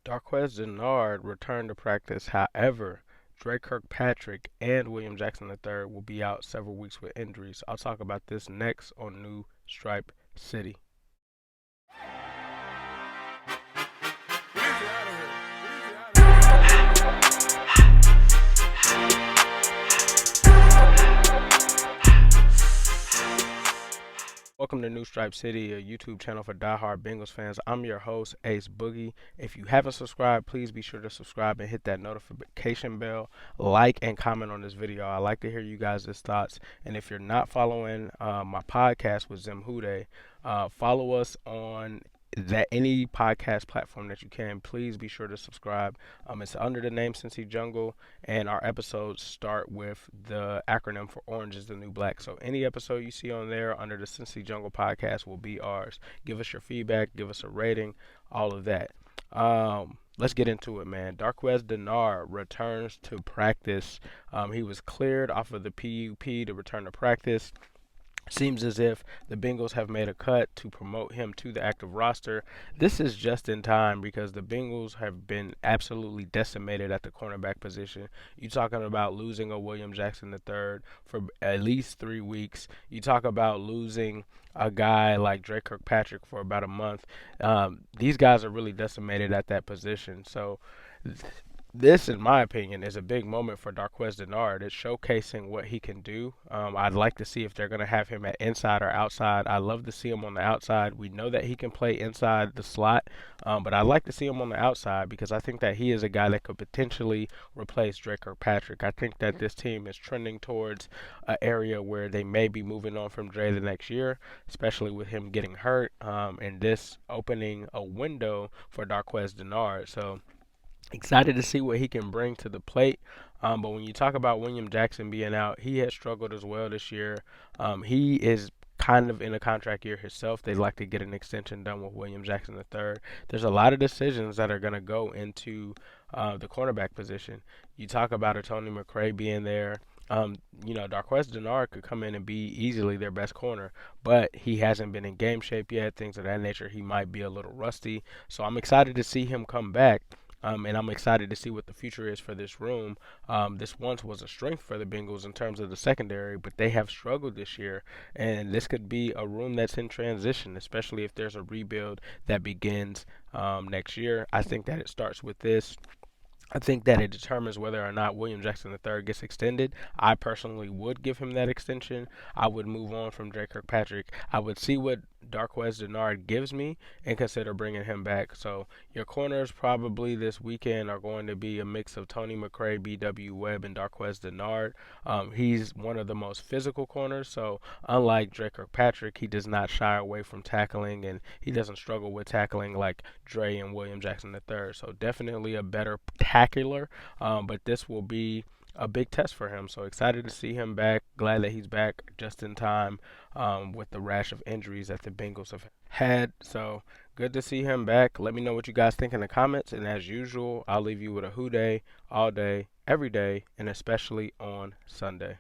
Darqueze Dennard returned to practice. However, Kirkpatrick and William Jackson III will be out several weeks with injuries. I'll talk about this next on New Stripe City. Welcome to New Stripe City, a YouTube channel for diehard Bengals fans. I'm your host, Ace Boogie. If you haven't subscribed, please be sure to subscribe and hit that notification bell. Like and comment on this video. I like to hear you guys' thoughts. And if you're not following my podcast with Zim Hude, follow us on any podcast platform that you can. Please be sure to subscribe. It's under the name Cincy Jungle, and our episodes start with the acronym for Orange is the New Black. So any episode you see on there under the Cincy Jungle podcast will be ours. Give us your feedback, give us a rating, all of that. Let's get into it, man. Darqueze Dennard returns to practice. He was cleared off of the PUP to return to practice. Seems as if the Bengals have made a cut to promote him to the active roster. This is just in time because the Bengals have been absolutely decimated at the cornerback position. You're talking about losing a William Jackson III for at least 3 weeks. You talk about losing a guy like Kirkpatrick for about a month. These guys are really decimated at that position. So this, in my opinion, is a big moment for Darqueze Dennard. It's showcasing what he can do. I'd like to see if they're going to have him at inside or outside. I love to see him on the outside. We know that he can play inside the slot, but I'd like to see him on the outside because I think that he is a guy that could potentially replace Kirkpatrick. I think that this team is trending towards an area where they may be moving on from Dre the next year, especially with him getting hurt, and this opening a window for Darqueze Dennard. So excited to see what he can bring to the plate. But when you talk about William Jackson being out, he has struggled as well this year. He is kind of in a contract year himself. They'd like to get an extension done with William Jackson III. There's a lot of decisions that are going to go into the cornerback position. You talk about a Tony McRae being there. Darqueze Dennard could come in and be easily their best corner, but he hasn't been in game shape yet, things of that nature. He might be a little rusty. So I'm excited to see him come back. And I'm excited to see what the future is for this room. This once was a strength for the Bengals in terms of the secondary, but they have struggled this year. And this could be a room that's in transition, especially if there's a rebuild that begins next year. I think that it starts with this. I think that it determines whether or not William Jackson III gets extended. I personally would give him that extension. I would move on from Dre Kirkpatrick. I would see what Darqueze Dennard gives me and consider bringing him back. So your corners probably this weekend are going to be a mix of Tony McRae, B.W. Webb, and Darqueze Dennard. He's one of the most physical corners. So unlike Dre Kirkpatrick, he does not shy away from tackling, and he doesn't struggle with tackling like Dre and William Jackson III. So definitely a better tackler, but this will be a big test for him. So excited to see him back. Glad that he's back just in time with the rash of injuries that the Bengals have had. So good to see him back. Let me know what you guys think in the comments. And as usual, I'll leave you with a who day all day, every day, and especially on Sunday.